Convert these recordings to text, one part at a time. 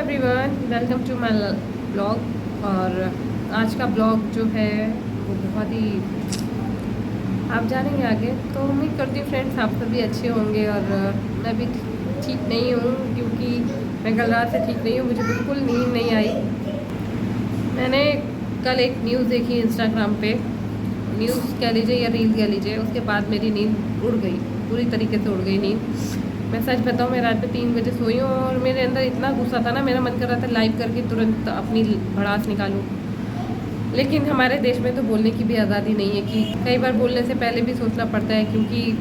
Everyone, welcome to my blog. और आज का ब्लॉग जो है वो बहुत ही आप जानेंगे आगे। तो उम्मीद करती हूँ फ्रेंड्स आप सभी अच्छे होंगे। और मैं भी ठीक नहीं हूँ क्योंकि मैं कल रात से ठीक नहीं हूँ, मुझे बिल्कुल नींद नहीं आई। मैंने कल एक न्यूज़ देखी इंस्टाग्राम पे, न्यूज़ कह लीजिए या रील कह लीजिए, उसके बाद मेरी नींद उड़ गई, पूरी तरीके से उड़ गई नींद। मैं सच बताऊँ, मैं रात में 3 बजे सोई हूँ और मेरे अंदर इतना गुस्सा था ना, मेरा मन कर रहा था लाइव करके तुरंत अपनी भड़ास निकालूं। लेकिन हमारे देश में तो बोलने की भी आज़ादी नहीं है कि कई बार बोलने से पहले भी सोचना पड़ता है, क्योंकि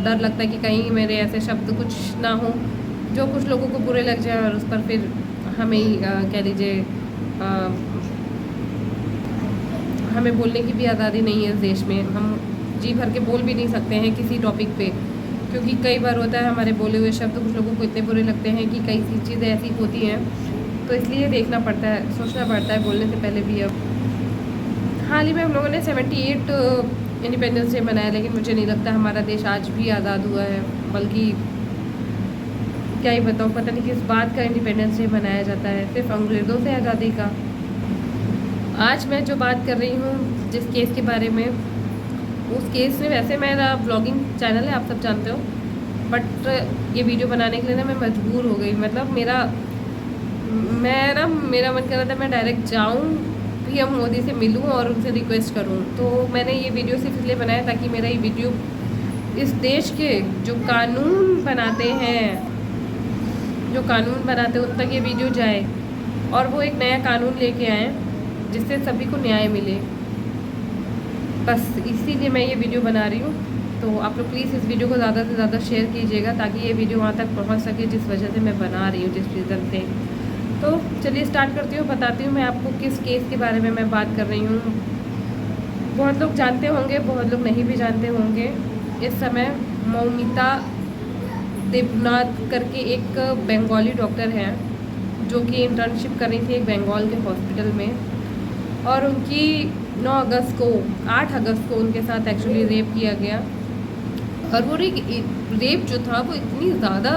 डर लगता है कि कहीं मेरे ऐसे शब्द कुछ ना हो जो कुछ लोगों को बुरे लग जाए और उस पर फिर हमें ही कह लीजिए हमें बोलने की भी आज़ादी नहीं है इस देश में। हम जी भर के बोल भी नहीं सकते हैं किसी टॉपिक पे, क्योंकि कई बार होता है हमारे बोले हुए शब्द कुछ लोगों को इतने बुरे लगते हैं कि कई सी चीज़ें ऐसी होती हैं, तो इसलिए देखना पड़ता है, सोचना पड़ता है बोलने से पहले भी। अब हाल ही में हम लोगों ने 78 इंडिपेंडेंस डे मनाया, लेकिन मुझे नहीं लगता हमारा देश आज भी आज़ाद हुआ है। बल्कि क्या ही बताऊँ, पता नहीं किस बात का इंडिपेंडेंस डे मनाया जाता है, सिर्फ अंग्रेज़ों से आज़ादी का। आज मैं जो बात कर रही हूँ जिस केस के बारे में, उस केस में, वैसे मेरा ब्लॉगिंग चैनल है, आप सब जानते हो, बट ये वीडियो बनाने के लिए ना मैं मजबूर हो गई। मतलब मेरा मन कर रहा था मैं डायरेक्ट जाऊँ, पीएम मोदी से मिलूँ और उनसे रिक्वेस्ट करूँ। तो मैंने ये वीडियो सिर्फ इसलिए बनाया ताकि मेरा ये वीडियो इस देश के जो कानून बनाते हैं उन तक ये वीडियो जाए और वो एक नया कानून लेके आए जिससे सभी को न्याय मिले। बस इसीलिए मैं ये वीडियो बना रही हूँ। तो आप लोग प्लीज़ इस वीडियो को ज़्यादा से ज़्यादा शेयर कीजिएगा ताकि ये वीडियो वहाँ तक पहुँच सके जिस वजह से मैं बना रही हूँ, जिस रीज़न से। तो चलिए स्टार्ट करती हूँ, बताती हूँ मैं आपको किस केस के बारे में मैं बात कर रही हूँ। बहुत लोग जानते होंगे, बहुत लोग नहीं भी जानते होंगे। इस समय मौमिता देवनाथ करके एक बंगाली डॉक्टर हैं जो कि इंटर्नशिप कर रही थी एक बंगाल के हॉस्पिटल में, और उनकी 8 अगस्त को उनके साथ एक्चुअली रेप किया गया। और वो रेप जो था वो इतनी ज़्यादा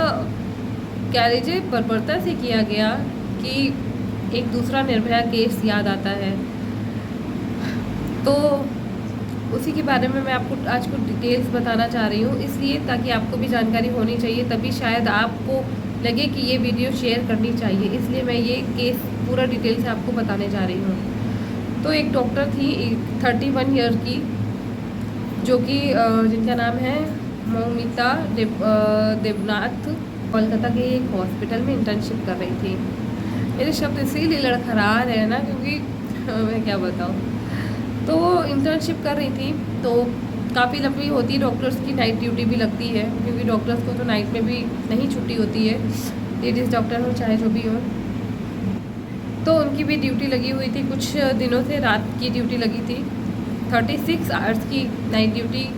कह लीजिए बर्बरता से किया गया कि एक दूसरा निर्भया केस याद आता है। तो उसी के बारे में मैं आपको आज कुछ डिटेल्स बताना चाह रही हूँ, इसलिए ताकि आपको भी जानकारी होनी चाहिए, तभी शायद आपको लगे कि ये वीडियो शेयर करनी चाहिए। इसलिए मैं ये केस पूरा डिटेल से आपको बताने जा रही हूँ। तो एक डॉक्टर थी 31 ईयर की, जो कि जिनका नाम है मौमिता देवनाथ, कोलकाता के एक हॉस्पिटल में इंटर्नशिप कर रही थी। मेरे शब्द इसीलिए लड़खड़ा रहे हैं ना, क्योंकि मैं क्या बताऊँ। तो इंटर्नशिप कर रही थी, तो काफ़ी लंबी होती है, डॉक्टर्स की नाइट ड्यूटी भी लगती है, क्योंकि डॉक्टर्स को तो नाइट में भी नहीं छुट्टी होती है, लेडीज़ डॉक्टर हो चाहे जो भी हो। तो उनकी भी ड्यूटी लगी हुई थी, कुछ दिनों से रात की ड्यूटी लगी थी, 36 आवर्स की नाइट ड्यूटी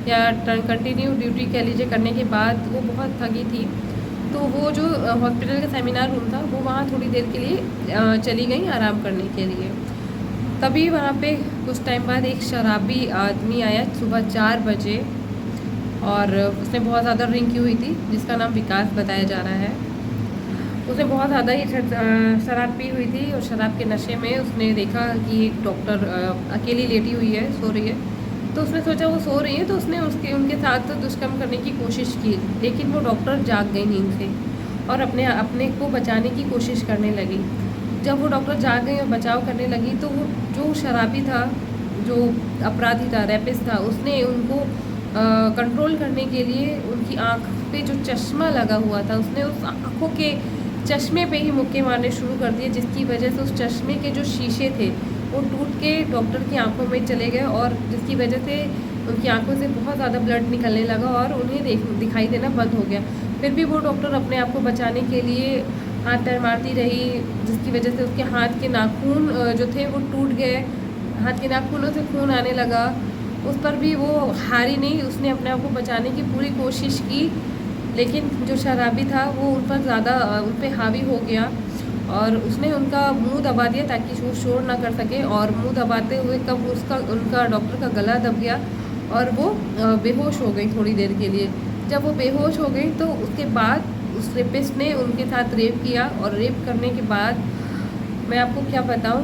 या कंटिन्यू ड्यूटी कह लीजिए करने के बाद वो बहुत थकी थी। तो वो जो हॉस्पिटल का सेमिनार रूम था वो वहाँ थोड़ी देर के लिए चली गई आराम करने के लिए। तभी वहाँ पे कुछ टाइम बाद एक शराबी आदमी आया सुबह 4 बजे, और उसने बहुत ज़्यादा ड्रिंक की हुई थी, जिसका नाम विकास बताया जा रहा है। उसने बहुत ज़्यादा ही शराब पी हुई थी, और शराब के नशे में उसने देखा कि एक डॉक्टर अकेली लेटी हुई है, सो रही है। तो उसने सोचा वो सो रही है, तो उसने उनके साथ दुष्कर्म करने की कोशिश की, लेकिन वो डॉक्टर जाग गई नींद से और अपने को बचाने की कोशिश करने लगी। जब वो डॉक्टर जाग गई और बचाव करने लगी, तो वो जो शराबी था, जो अपराधी था, रेपिस्ट था, उसने उनको कंट्रोल करने के लिए उनकी आँख पे जो चश्मा लगा हुआ था, उसने उस आँखों के चश्मे पे ही मुक्के मारने शुरू कर दिए, जिसकी वजह से उस चश्मे के जो शीशे थे वो टूट के डॉक्टर की आंखों में चले गए, और जिसकी वजह से उनकी आंखों से बहुत ज़्यादा ब्लड निकलने लगा और उन्हें दिखाई देना बंद हो गया। फिर भी वो डॉक्टर अपने आप को बचाने के लिए हाथ पैर मारती रही, जिसकी वजह से उसके हाथ के नाखून जो थे वो टूट गए, हाथ के नाखूनों से खून आने लगा। उस पर भी वो हारी नहीं, उसने अपने आप को बचाने की पूरी कोशिश की, लेकिन जो शराबी था वो उन पर हावी हो गया और उसने उनका मुंह दबा दिया ताकि वो शोर ना कर सके। और मुंह दबाते हुए कब उनका डॉक्टर का गला दब गया और वो बेहोश हो गई थोड़ी देर के लिए। जब वो बेहोश हो गई तो उसके बाद उस रेपिस्ट ने उनके साथ रेप किया, और रेप करने के बाद मैं आपको क्या बताऊं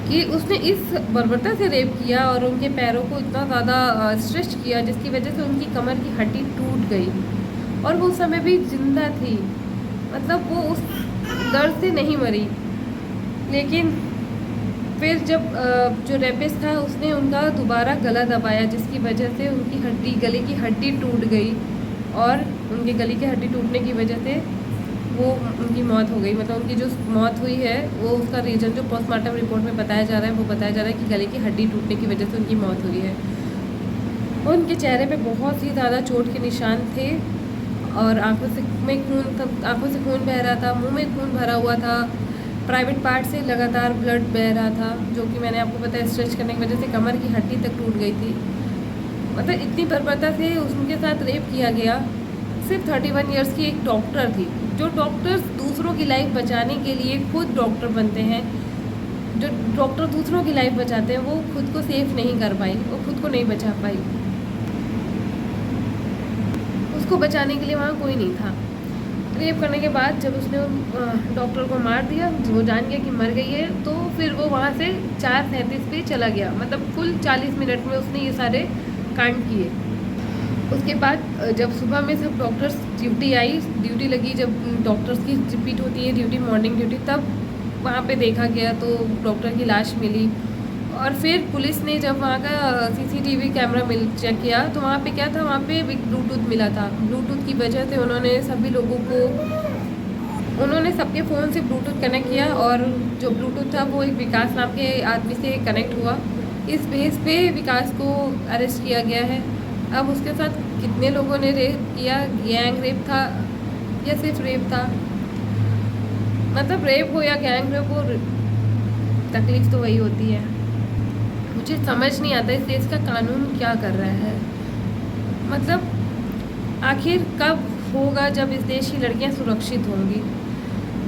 कि उसने इस बर्बरता से रेप किया और उनके पैरों को इतना ज़्यादा स्ट्रेच किया जिसकी वजह से उनकी कमर की हड्डी टूट गई, और वो उस समय भी जिंदा थी। मतलब वो उस दर्द से नहीं मरी। लेकिन फिर जब जो रेपिस्ट था उसने उनका दोबारा गला दबाया, जिसकी वजह से उनकी गले की हड्डी टूट गई, और उनके गले की हड्डी टूटने की वजह से वो उनकी मौत हो गई। मतलब उनकी जो मौत हुई है वो उसका रीज़न जो पोस्टमार्टम रिपोर्ट में बताया जा रहा है, वो बताया जा रहा है कि गले की हड्डी टूटने की वजह से उनकी मौत हुई है। और उनके चेहरे पे बहुत ही ज़्यादा चोट के निशान थे, और आंखों से खून बह रहा था, मुंह में खून भरा हुआ था, प्राइवेट पार्ट से लगातार ब्लड बह रहा था, जो कि मैंने आपको बताया स्ट्रेच करने की वजह से कमर की हड्डी तक टूट गई थी। मतलब इतनी बर्बरता से उनके साथ रेप किया गया। सिर्फ 31 ईयर्स की एक डॉक्टर थी। जो डॉक्टर्स दूसरों की लाइफ बचाने के लिए खुद डॉक्टर बनते हैं, जो डॉक्टर दूसरों की लाइफ बचाते हैं, वो खुद को सेफ नहीं कर पाई, वो खुद को नहीं बचा पाई। उसको बचाने के लिए वहाँ कोई नहीं था। रेप करने के बाद जब उसने डॉक्टर को मार दिया, वो जान गया कि मर गई है, तो फिर वो वहाँ से 4:37 पे चला गया। मतलब कुल 40 मिनट में उसने ये सारे कांड किए। उसके बाद जब सुबह में सब डॉक्टर्स ड्यूटी लगी, जब डॉक्टर्स की रिपीट होती है ड्यूटी, मॉर्निंग ड्यूटी, तब वहाँ पे देखा गया तो डॉक्टर की लाश मिली। और फिर पुलिस ने जब वहाँ का CCTV कैमरा चेक किया तो वहाँ पे क्या था, वहाँ पे एक ब्लूटूथ मिला था। ब्लूटूथ की वजह से उन्होंने सबके फ़ोन से ब्लूटूथ कनेक्ट किया, और जो ब्लूटूथ था वो एक विकास नाम के आदमी से कनेक्ट हुआ। इस बेस पे विकास को अरेस्ट किया गया है। अब उसके साथ कितने लोगों ने रेप किया, गैंग रेप था या सिर्फ रेप था, मतलब रेप हो या गैंग रेप हो, तकलीफ तो वही होती है। मुझे समझ नहीं आता इस देश का कानून क्या कर रहा है। मतलब आखिर कब होगा जब इस देश की लड़कियां सुरक्षित होंगी।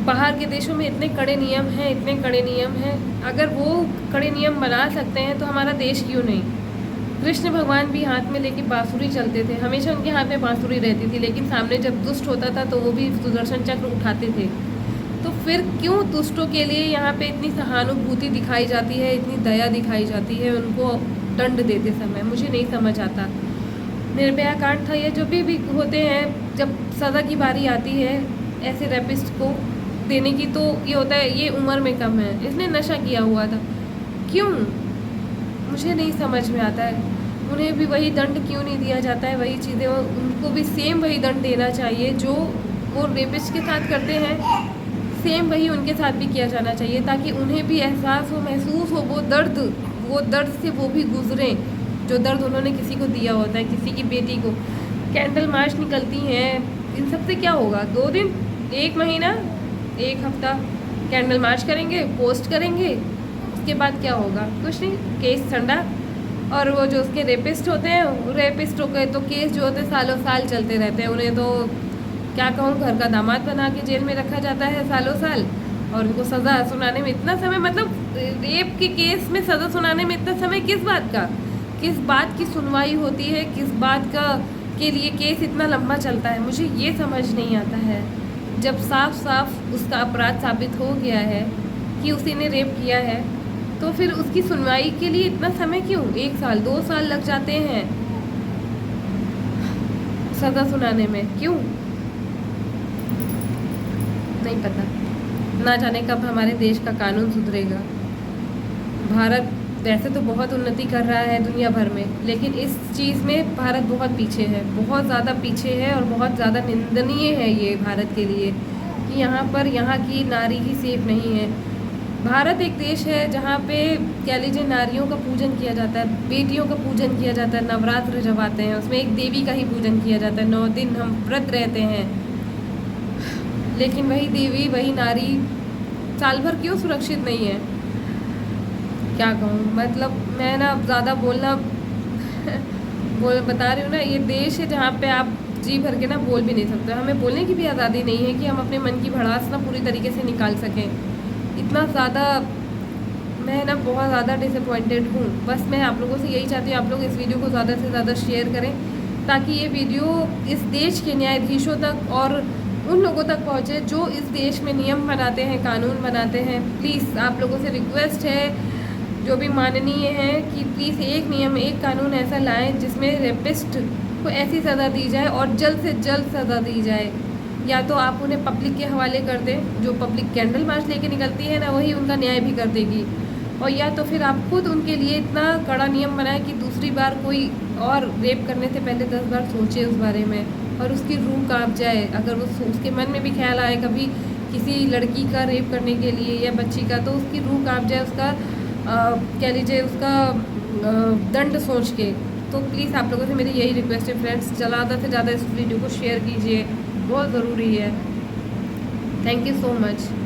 बाहर के देशों में इतने कड़े नियम हैं, अगर वो कड़े नियम बना सकते हैं तो हमारा देश क्यों नहीं। कृष्ण भगवान भी हाथ में लेके बांसुरी चलते थे, हमेशा उनके हाथ में बांसुरी रहती थी, लेकिन सामने जब दुष्ट होता था तो वो भी सुदर्शन चक्र उठाते थे। तो फिर क्यों दुष्टों के लिए यहाँ पे इतनी सहानुभूति दिखाई जाती है, इतनी दया दिखाई जाती है उनको दंड देते समय, मुझे नहीं समझ आता। निर्भया कांड था, ये जो भी होते हैं, जब सज़ा की बारी आती है ऐसे रेपिस्ट को देने की, तो ये होता है ये उम्र में कम है, इसने नशा किया हुआ था, क्यों, मुझे नहीं समझ में आता है। उन्हें भी वही दंड क्यों नहीं दिया जाता है, वही चीज़ें, उनको भी सेम वही दंड देना चाहिए जो वो रेपिस्ट के साथ करते हैं, सेम वही उनके साथ भी किया जाना चाहिए, ताकि उन्हें भी एहसास हो, महसूस हो वो दर्द से वो भी गुजरें जो दर्द उन्होंने किसी को दिया होता है, किसी की बेटी को। कैंडल मार्च निकलती हैं, इन सब से क्या होगा, 2 दिन, 1 महीना, 1 हफ्ता कैंडल मार्च करेंगे, पोस्ट करेंगे, उसके बाद क्या होगा, कुछ नहीं, केस ठंडा। और वो जो उसके रेपिस्ट होते हैं, रेपिस्टों के तो केस जो होते हैं सालों साल चलते रहते हैं, उन्हें तो क्या कहूँ, घर का दामाद बना के जेल में रखा जाता है सालों साल, और उनको सज़ा सुनाने में इतना समय, मतलब रेप के केस में सज़ा सुनाने में इतना समय किस बात की सुनवाई होती है, किस बात का के लिए केस इतना लंबा चलता है, मुझे ये समझ नहीं आता है। जब साफ साफ उसका अपराध साबित हो गया है कि उसी ने रेप किया है, तो फिर उसकी सुनवाई के लिए इतना समय क्यों, 1 साल 2 साल लग जाते हैं सज़ा सुनाने में, क्यों, नहीं पता। ना जाने कब हमारे देश का कानून सुधरेगा। भारत वैसे तो बहुत उन्नति कर रहा है दुनिया भर में, लेकिन इस चीज़ में भारत बहुत पीछे है, बहुत ज़्यादा पीछे है, और बहुत ज़्यादा निंदनीय है ये भारत के लिए कि यहाँ की नारी ही सेफ नहीं है। भारत एक देश है जहाँ पे कह लीजिए नारियों का पूजन किया जाता है, बेटियों का पूजन किया जाता है, नवरात्र जब आते हैं उसमें एक देवी का ही पूजन किया जाता है, 9 दिन हम व्रत रहते हैं, लेकिन वही देवी, वही नारी साल भर क्यों सुरक्षित नहीं है। क्या कहूँ, मतलब मैं ना ज़्यादा बता रही हूँ ना, ये देश है जहाँ पे आप जी भर के ना बोल भी नहीं सकते। हमें बोलने की भी आज़ादी नहीं है कि हम अपने मन की भड़ास ना पूरी तरीके से निकाल सकें। इतना ज़्यादा मैं ना बहुत ज़्यादा डिसअपॉइंटेड हूँ। बस मैं आप लोगों से यही चाहती हूँ, आप लोग इस वीडियो को ज़्यादा से ज़्यादा शेयर करें ताकि ये वीडियो इस देश के न्यायाधीशों तक और उन लोगों तक पहुँचे जो इस देश में नियम बनाते हैं, कानून बनाते हैं। प्लीज़ आप लोगों से रिक्वेस्ट है, जो भी माननीय है, कि प्लीज़ एक नियम, एक कानून ऐसा लाएं जिसमें रेपिस्ट को ऐसी सज़ा दी जाए और जल्द से जल्द सज़ा दी जाए। या तो आप उन्हें पब्लिक के हवाले कर दें, जो पब्लिक कैंडल मार्च लेके निकलती है ना, वही उनका न्याय भी कर देगी। और या तो फिर आप खुद उनके लिए इतना कड़ा नियम बनाएं कि दूसरी बार कोई और रेप करने से पहले 10 बार सोचे उस बारे में और उसकी रूह कांप जाए। अगर वो उसके मन में भी ख्याल आए कभी किसी लड़की का रेप करने के लिए या बच्ची का, तो उसकी रूह कांप जाए, उसका कह लीजिए उसका दंड सोच के। तो प्लीज़ आप लोगों से मेरी यही रिक्वेस्ट है फ्रेंड्स, ज़्यादा से ज़्यादा इस वीडियो को शेयर कीजिए, बहुत ज़रूरी है। Thank you so much.